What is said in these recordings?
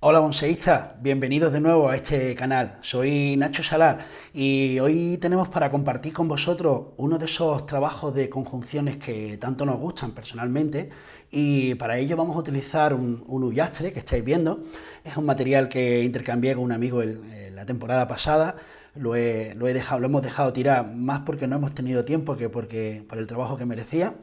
Hola bonseístas, bienvenidos de nuevo a este canal. Soy Nacho Salar y hoy tenemos para compartir con vosotros uno de esos trabajos de conjunciones que tanto nos gustan personalmente, y para ello vamos a utilizar un huyastre que estáis viendo. Es un material que intercambié con un amigo la temporada pasada. Lo hemos dejado tirar más porque no hemos tenido tiempo que por el trabajo que merecía,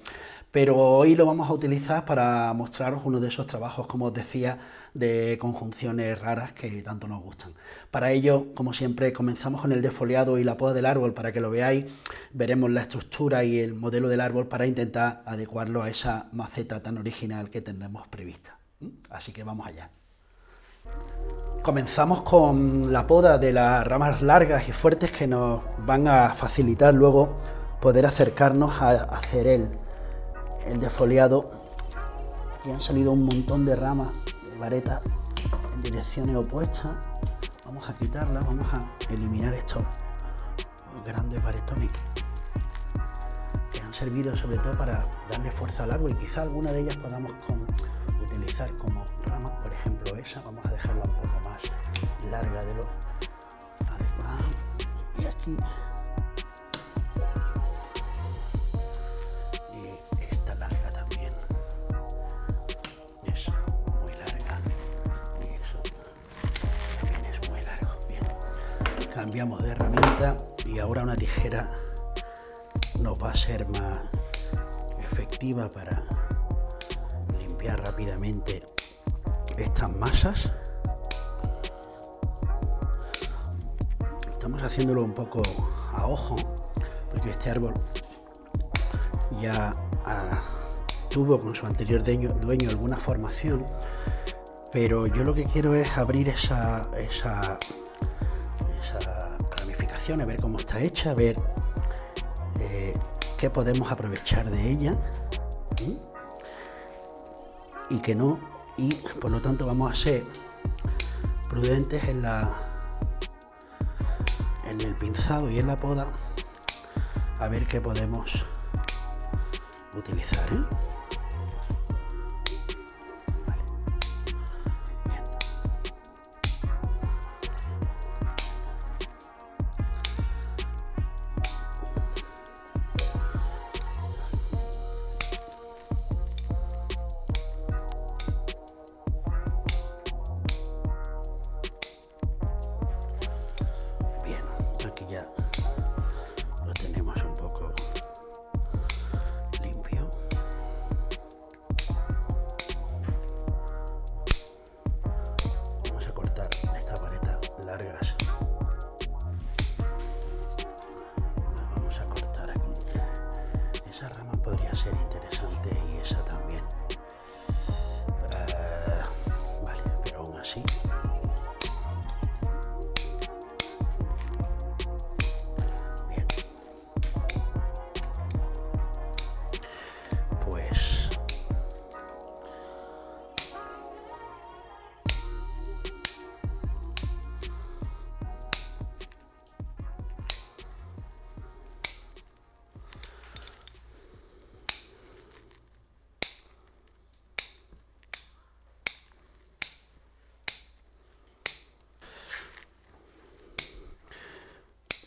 pero hoy lo vamos a utilizar para mostraros uno de esos trabajos, como os decía, de conjunciones raras que tanto nos gustan. Para ello, como siempre, comenzamos con el defoliado y la poda del árbol para que lo veáis. Veremos la estructura y el modelo del árbol para intentar adecuarlo a esa maceta tan original que tenemos prevista. Así que vamos allá. Comenzamos con la poda de las ramas largas y fuertes que nos van a facilitar luego poder acercarnos a hacer el defoliado. Aquí han salido un montón de ramas de vareta en direcciones opuestas. Vamos a quitarlas, vamos a eliminar estos grandes varetones que han servido sobre todo para darle fuerza al árbol, y quizá alguna de ellas podamos utilizar como ramas. Por ejemplo, esa vamos a dejarla un poco más larga de lo adecuado, y aquí esta larga también, eso, muy larga, y eso también es muy largo. Bien, cambiamos de herramienta y ahora una tijera nos va a ser más efectiva para limpiar rápidamente estas masas. Estamos haciéndolo un poco a ojo porque este árbol ya tuvo con su anterior dueño alguna formación, pero yo lo que quiero es abrir esa ramificación, a ver cómo está hecha, a ver qué podemos aprovechar de ella y que no, y por lo tanto vamos a ser prudentes en el pinzado y en la poda, a ver qué podemos utilizar, Vale. Bien. Bien, aquí ya lo tenemos un poco limpio. Vamos a cortar estas varetas largas. Vamos a cortar aquí. Esa rama podría ser interesante y esa también. Vale, pero aún así. Bien. Pues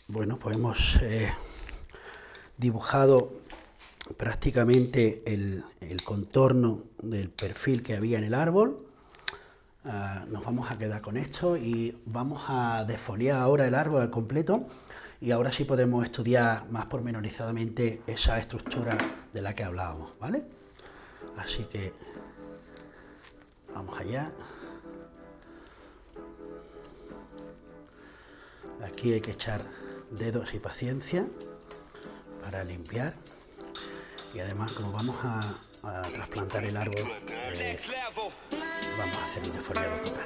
bueno, pues hemos dibujado prácticamente el contorno del perfil que había en el árbol. Nos vamos a quedar con esto y vamos a desfoliar ahora el árbol al completo, y ahora sí podemos estudiar más pormenorizadamente esa estructura de la que hablábamos, ¿vale? Así que vamos allá. Aquí hay que echar dedos y paciencia para limpiar, y además, como vamos a trasplantar el árbol, vamos a hacer un defoliado total.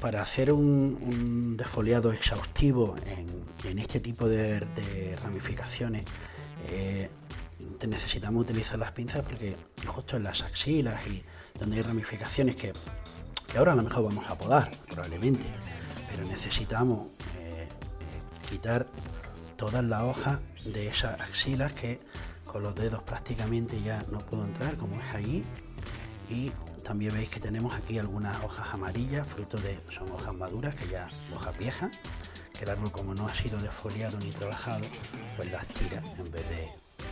Para hacer un defoliado exhaustivo en este tipo de ramificaciones, necesitamos utilizar las pinzas porque justo en las axilas y donde hay ramificaciones que ahora a lo mejor vamos a podar, probablemente, pero necesitamos quitar todas las hojas de esas axilas que con los dedos prácticamente ya no puedo entrar, como es ahí. Y también veis que tenemos aquí algunas hojas amarillas, fruto de, son hojas maduras, que ya hojas viejas, que el árbol, como no ha sido defoliado ni trabajado, pues las tira en vez de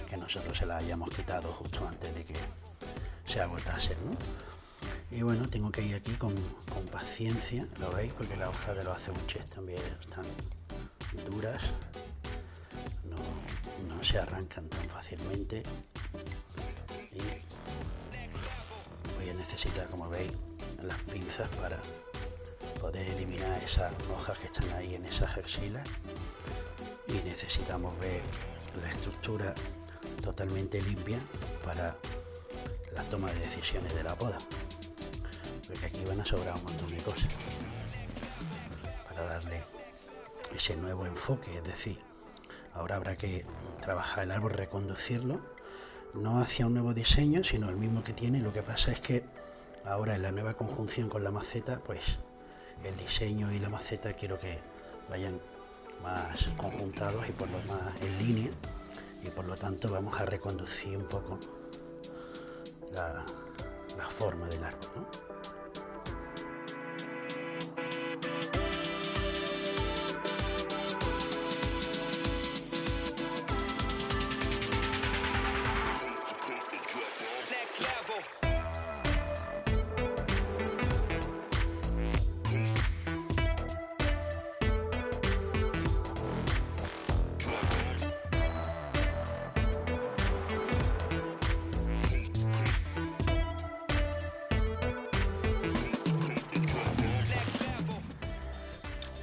que nosotros se las hayamos quitado justo antes de que se agotasen, ¿no? Y bueno, tengo que ir aquí con paciencia, lo veis, porque las hojas de los acebuches también están duras, no se arrancan tan fácilmente. Y voy a necesitar, como veis, las pinzas para poder eliminar esas hojas que están ahí en esas axilas. Y necesitamos ver la estructura totalmente limpia para la toma de decisiones de la poda, porque aquí van a sobrar un montón de cosas para darle ese nuevo enfoque. Es decir, ahora habrá que trabajar el árbol, reconducirlo, no hacia un nuevo diseño, sino el mismo que tiene. Lo que pasa es que ahora en la nueva conjunción con la maceta, pues el diseño y la maceta quiero que vayan más conjuntados y por lo más en línea, y por lo tanto vamos a reconducir un poco la forma del árbol, ¿no?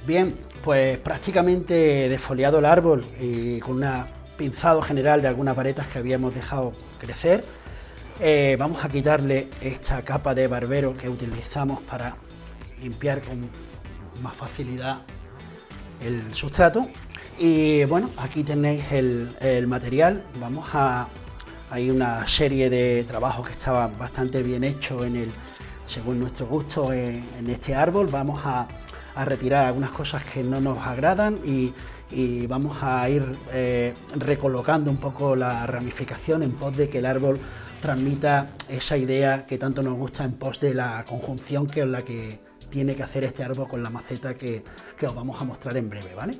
Bien, pues prácticamente desfoliado el árbol y con un pinzado general de algunas varetas que habíamos dejado crecer, vamos a quitarle esta capa de barbero que utilizamos para limpiar con más facilidad el sustrato. Y bueno, aquí tenéis el material. Hay una serie de trabajos que estaban bastante bien hechos según nuestro gusto en este árbol. Vamos a retirar algunas cosas que no nos agradan y vamos a ir recolocando un poco la ramificación en pos de que el árbol transmita esa idea que tanto nos gusta, en pos de la conjunción que es la que tiene que hacer este árbol con la maceta que os vamos a mostrar en breve, ¿vale?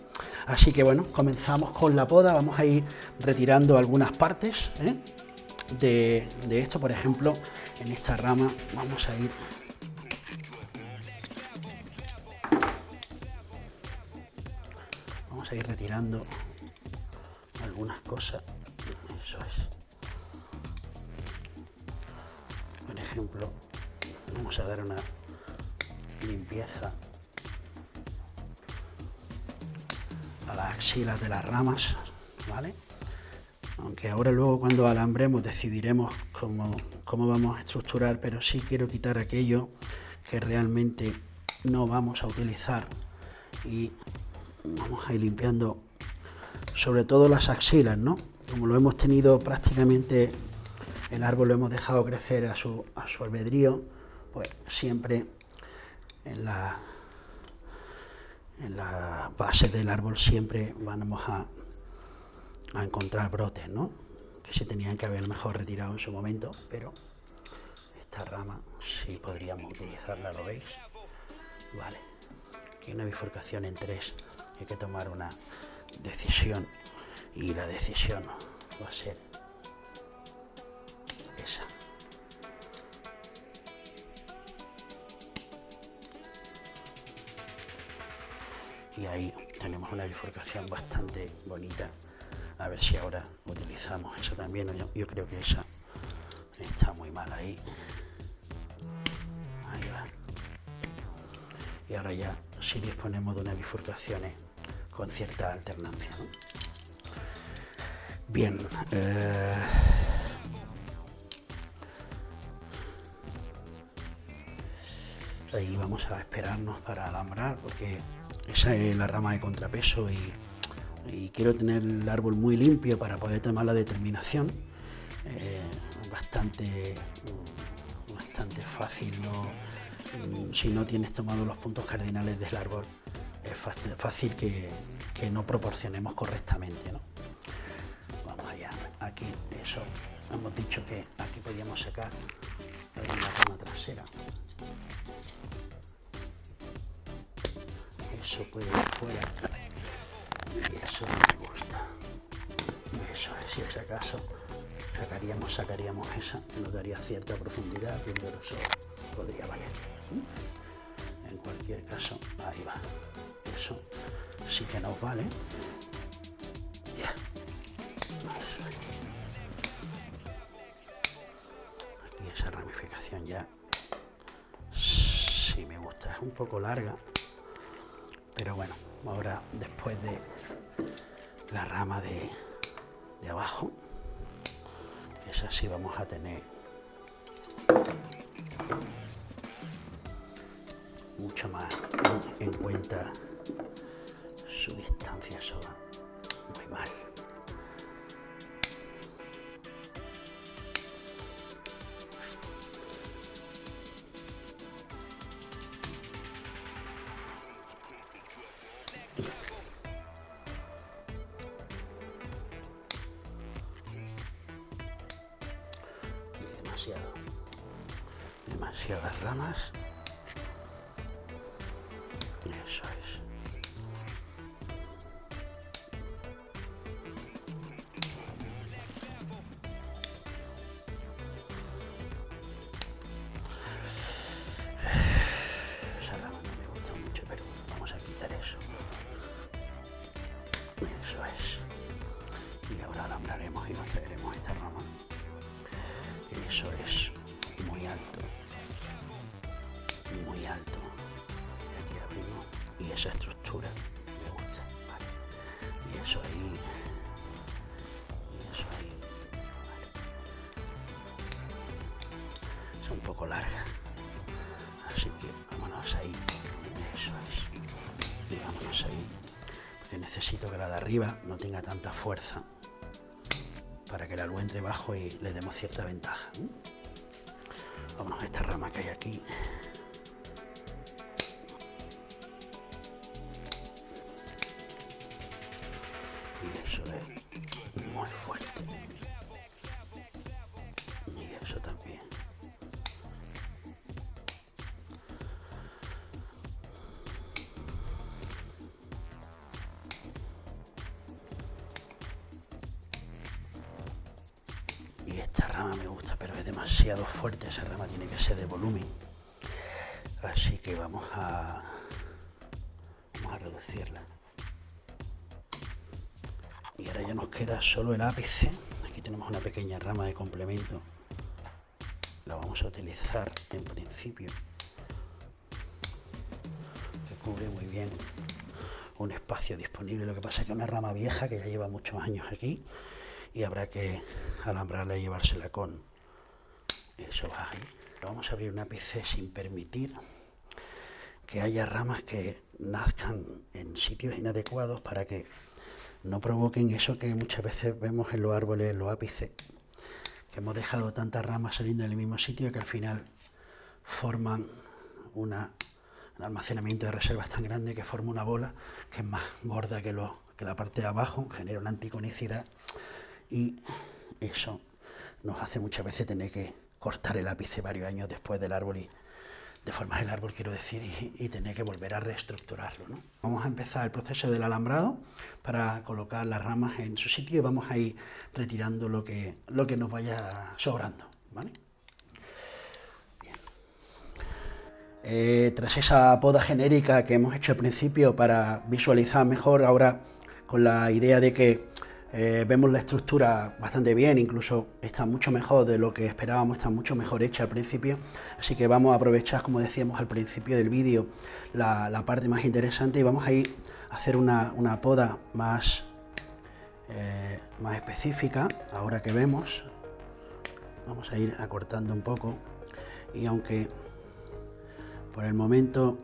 Así que bueno, comenzamos con la poda. Vamos a ir retirando algunas partes de esto. Por ejemplo, en esta rama vamos a ir retirando algunas cosas. Eso es. Por ejemplo, vamos a dar una limpieza a las axilas de las ramas, ¿vale? Aunque ahora luego cuando alambremos decidiremos cómo vamos a estructurar, pero sí quiero quitar aquello que realmente no vamos a utilizar y vamos a ir limpiando sobre todo las axilas, ¿no? Como lo hemos tenido prácticamente, el árbol lo hemos dejado crecer a su albedrío, pues siempre en la base del árbol siempre vamos a encontrar brotes, ¿no? Que se tenían que haber mejor retirado en su momento, pero esta rama sí podríamos utilizarla, ¿lo veis? Vale, aquí una bifurcación en 3. Hay que tomar una decisión y la decisión va a ser esa. Y ahí tenemos una bifurcación bastante bonita. A ver si ahora utilizamos esa también. Yo creo que esa está muy mal ahí. Ahí va. Y ahora ya sí disponemos de unas bifurcaciones con cierta alternancia, ¿no? Bien, ahí vamos a esperarnos para alambrar, porque esa es la rama de contrapeso y quiero tener el árbol muy limpio para poder tomar la determinación. bastante fácil, ¿no? Si no tienes tomado los puntos cardinales del árbol, es fácil que no proporcionemos correctamente, ¿no? Vamos allá. Aquí, eso, hemos dicho que aquí podíamos sacar la rama trasera. Eso puede ir fuera. Y eso me gusta. Eso es, si es acaso sacaríamos esa, nos daría cierta profundidad y el grosor podría valer. En cualquier caso, ahí va. Eso sí que nos vale. Ya. Aquí esa ramificación ya sí me gusta, es un poco larga, pero bueno, ahora después de la rama de abajo, esa sí vamos a tener mucho más en cuenta su distancia, eso va muy mal. Demasiadas ramas. Eso es. Esa rama no me gusta mucho, pero vamos a quitar eso. Eso es. Y ahora alambraremos y nos traeremos esta rama. Eso es. Muy alto. Muy alto. Y aquí abrimos. Y esa estructura me gusta. Vale. Y eso ahí. Y eso ahí. Vale. Es un poco larga. Así que vámonos ahí. Eso es. Y vámonos ahí. Porque necesito que la de arriba no tenga tanta fuerza para que la luz entre bajo y le demos cierta ventaja. Vámonos a esta rama que hay aquí. Y eso es muy fuerte. Y eso también. Y esta rama me gusta, pero es demasiado fuerte. Esa rama tiene que ser de volumen. Así que vamos a reducirla. Y ahora ya nos queda solo el ápice. Aquí tenemos una pequeña rama de complemento. La vamos a utilizar en principio. Que cubre muy bien un espacio disponible. Lo que pasa es que es una rama vieja que ya lleva muchos años aquí. Y habrá que alambrarla y llevársela con eso va ahí. Vamos a abrir un ápice sin permitir que haya ramas que nazcan en sitios inadecuados para que no provoquen eso que muchas veces vemos en los árboles, en los ápices, que hemos dejado tantas ramas saliendo del mismo sitio que al final forman un almacenamiento de reservas tan grande que forma una bola que es más gorda que la parte de abajo, genera una anticonicidad y eso nos hace muchas veces tener que cortar el ápice varios años después del árbol y deformar el árbol, quiero decir, y tener que volver a reestructurarlo, ¿no? Vamos a empezar el proceso del alambrado para colocar las ramas en su sitio y vamos a ir retirando lo que nos vaya sobrando, ¿vale? Bien. Tras esa poda genérica que hemos hecho al principio para visualizar mejor, ahora con la idea de que vemos la estructura bastante bien, incluso está mucho mejor de lo que esperábamos, está mucho mejor hecha al principio, así que vamos a aprovechar, como decíamos al principio del vídeo, la parte más interesante y vamos a ir a hacer una poda más específica. Ahora que vemos, vamos a ir acortando un poco y aunque por el momento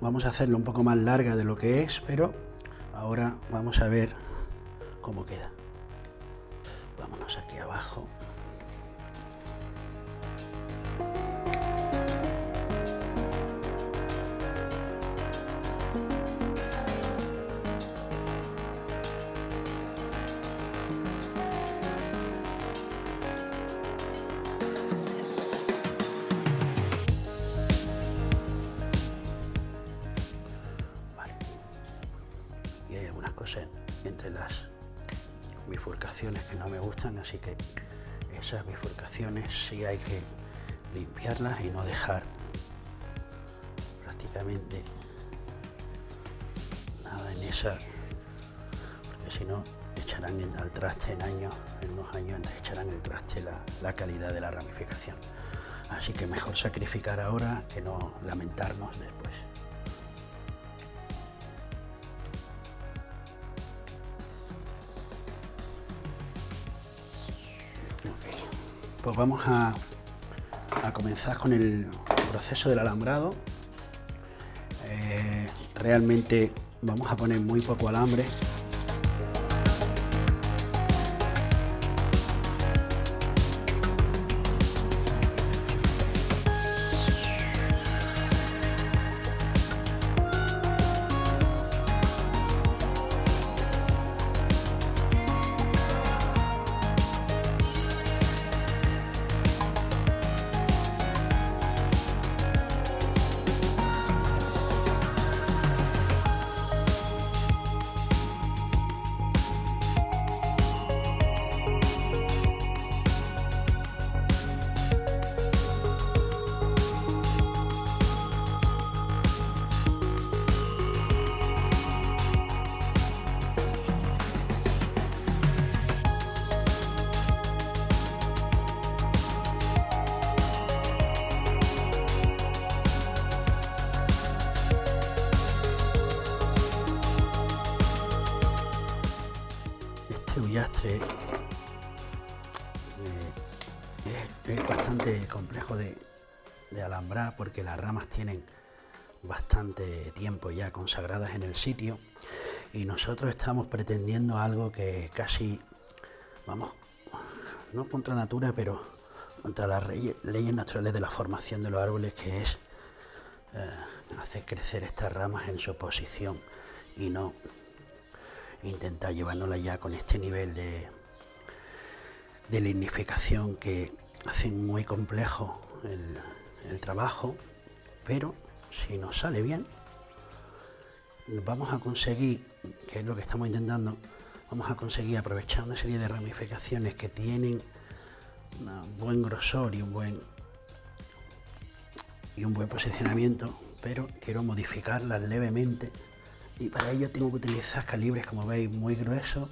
vamos a hacerlo un poco más larga de lo que es, pero ahora vamos a ver cómo queda. Vámonos aquí abajo coser entre las bifurcaciones que no me gustan, así que esas bifurcaciones sí hay que limpiarlas y no dejar prácticamente nada en esa, porque si no echarán al traste en unos años echarán el traste la calidad de la ramificación. Así que mejor sacrificar ahora que no lamentarnos después. Okay. Pues vamos a comenzar con el proceso del alambrado. Realmente vamos a poner muy poco alambre. Ullastre es bastante complejo de alambrar porque las ramas tienen bastante tiempo ya consagradas en el sitio y nosotros estamos pretendiendo algo que casi, vamos, no contra natura, pero contra las leyes naturales de la formación de los árboles, que es hacer crecer estas ramas en su posición y no intentar llevárnosla ya con este nivel de lignificación que hace muy complejo el trabajo, pero si nos sale bien vamos a conseguir, que es lo que estamos intentando, vamos a conseguir aprovechar una serie de ramificaciones que tienen un buen grosor y un buen posicionamiento, pero quiero modificarlas levemente. Y para ello tengo que utilizar calibres, como veis, muy gruesos,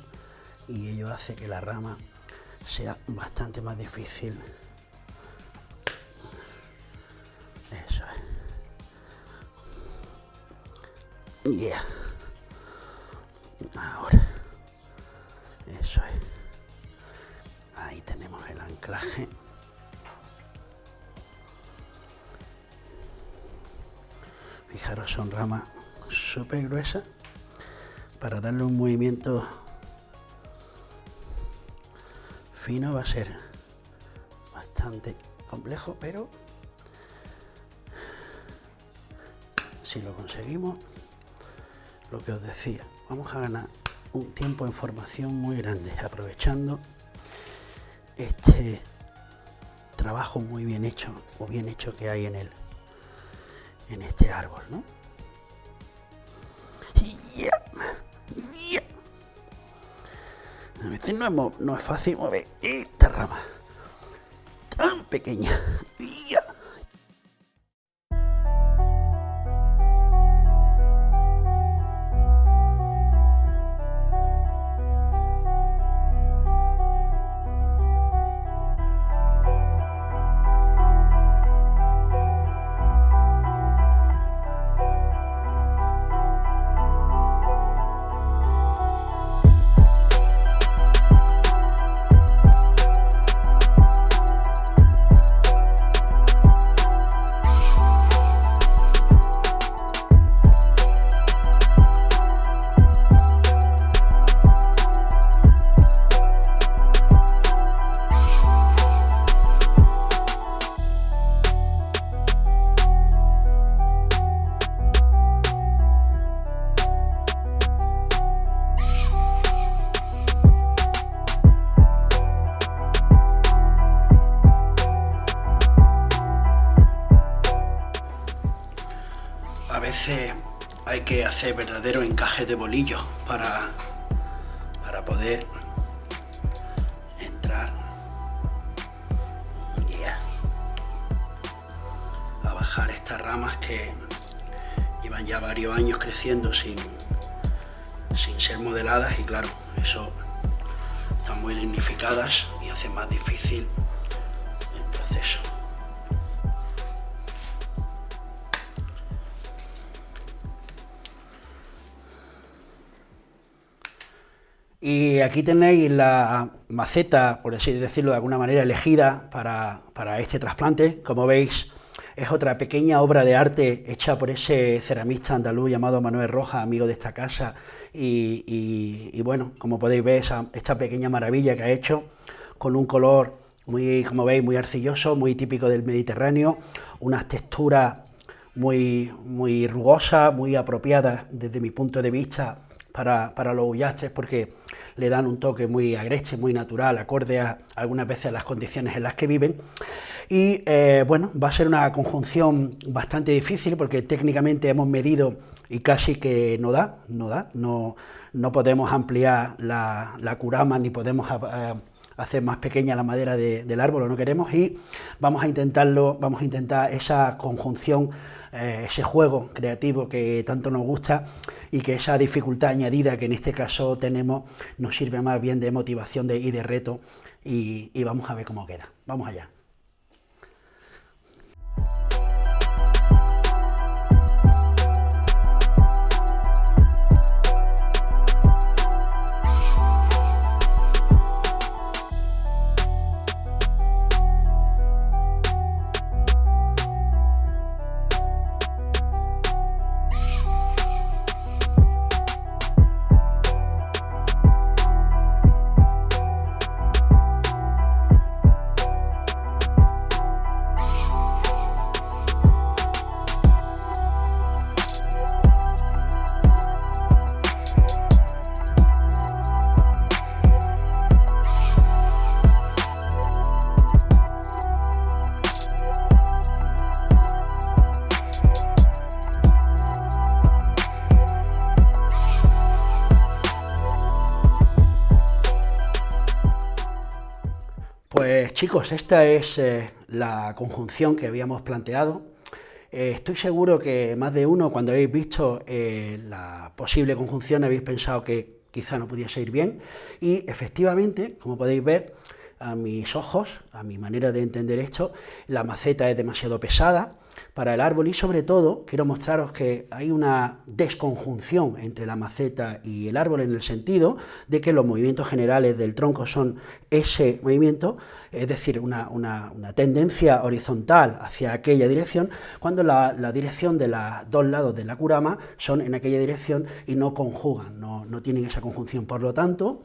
y ello hace que la rama sea bastante más difícil. Eso es. Yeah. Ahora. Eso es. Ahí tenemos el anclaje. Fijaros, son ramas súper gruesa para darle un movimiento fino. Va a ser bastante complejo, pero si lo conseguimos, lo que os decía, vamos a ganar un tiempo en formación muy grande, aprovechando este trabajo muy bien hecho o bien hecho que hay en este árbol, ¿no? A veces no es fácil mover esta rama tan pequeña. A veces hay que hacer verdaderos encajes de bolillos para para poder entrar a bajar estas ramas que llevan ya varios años creciendo sin ser modeladas, y claro, eso están muy lignificadas y hace más difícil el proceso. Y aquí tenéis la maceta, por así decirlo de alguna manera, elegida para este trasplante. Como veis, es otra pequeña obra de arte hecha por ese ceramista andaluz llamado Manuel Rojas, amigo de esta casa. Y bueno, como podéis ver, esta pequeña maravilla que ha hecho, con un color muy, como veis, muy arcilloso, muy típico del Mediterráneo, unas texturas muy rugosas, muy apropiadas desde mi punto de vista para los huyastres, porque le dan un toque muy agreste, muy natural, acorde a algunas veces a las condiciones en las que viven. Y bueno, va a ser una conjunción bastante difícil, porque técnicamente hemos medido y casi que no podemos ampliar la curama, ni podemos hacer más pequeña la madera del árbol, no queremos, y vamos a intentar esa conjunción, ese juego creativo que tanto nos gusta, y que esa dificultad añadida que en este caso tenemos nos sirve más bien de motivación y de reto, y vamos a ver cómo queda. Vamos allá. Pues chicos, esta es la conjunción que habíamos planteado. Estoy seguro que más de uno, cuando habéis visto la posible conjunción, habéis pensado que quizá no pudiese ir bien, y efectivamente, como podéis ver, a mis ojos, a mi manera de entender esto, la maceta es demasiado pesada para el árbol, y sobre todo quiero mostraros que hay una desconjunción entre la maceta y el árbol, en el sentido de que los movimientos generales del tronco son ese movimiento, es decir, una tendencia horizontal hacia aquella dirección, cuando la dirección de los dos lados de la curama son en aquella dirección y no conjugan, no tienen esa conjunción. Por lo tanto,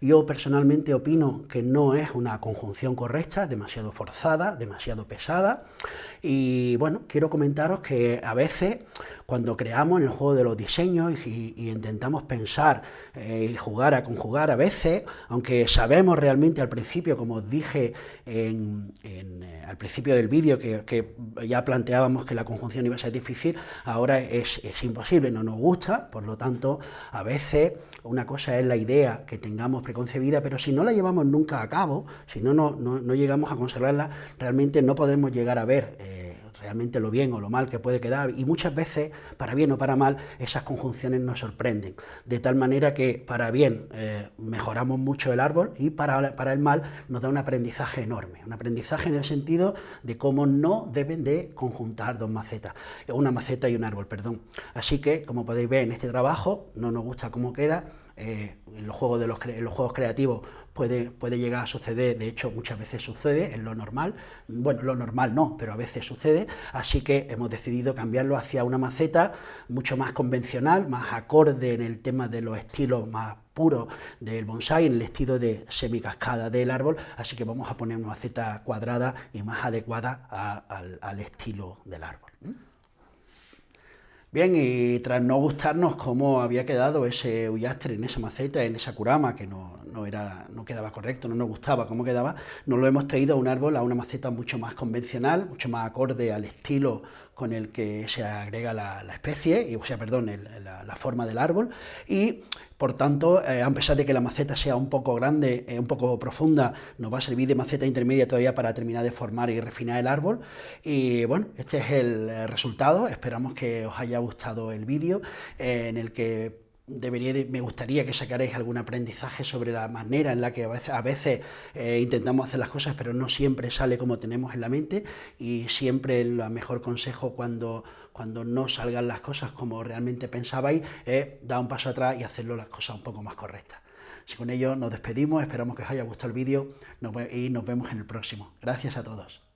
yo personalmente opino que no es una conjunción correcta, demasiado forzada, demasiado pesada. Y bueno, quiero comentaros que a veces, cuando creamos en el juego de los diseños y intentamos pensar y jugar a conjugar, a veces, aunque sabemos realmente al principio, como os dije al principio del vídeo, que ya planteábamos que la conjunción iba a ser difícil, ahora es imposible, no nos gusta. Por lo tanto, a veces una cosa es la idea que tengamos preconcebida, pero si no la llevamos nunca a cabo, si no llegamos a conservarla, realmente no podemos llegar a ver realmente lo bien o lo mal que puede quedar, y muchas veces, para bien o para mal, esas conjunciones nos sorprenden, de tal manera que para bien mejoramos mucho el árbol, y para el mal nos da un aprendizaje enorme, un aprendizaje en el sentido de cómo no deben de conjuntar dos macetas, una maceta y un árbol, perdón. Así que, como podéis ver en este trabajo, no nos gusta cómo queda. En los juegos creativos puede llegar a suceder, de hecho muchas veces sucede, es lo normal, bueno, lo normal no, pero a veces sucede, así que hemos decidido cambiarlo hacia una maceta mucho más convencional, más acorde en el tema de los estilos más puros del bonsái, en el estilo de semicascada del árbol, así que vamos a poner una maceta cuadrada y más adecuada al estilo del árbol. Bien, y tras no gustarnos cómo había quedado ese huyastre en esa maceta, en esa curama, que no quedaba correcto, no nos gustaba cómo quedaba, nos lo hemos traído a un árbol, a una maceta mucho más convencional, mucho más acorde al estilo con el que se agrega la especie, o sea, perdón, la forma del árbol, y por tanto, a pesar de que la maceta sea un poco grande, un poco profunda, nos va a servir de maceta intermedia todavía para terminar de formar y refinar el árbol. Y bueno, este es el resultado. Esperamos que os haya gustado el vídeo, en el que me gustaría que sacarais algún aprendizaje sobre la manera en la que a veces intentamos hacer las cosas, pero no siempre sale como tenemos en la mente, y siempre el mejor consejo cuando no salgan las cosas como realmente pensabais es dar un paso atrás y hacerlo las cosas un poco más correctas. Así con ello nos despedimos, esperamos que os haya gustado el vídeo y nos vemos en el próximo. Gracias a todos.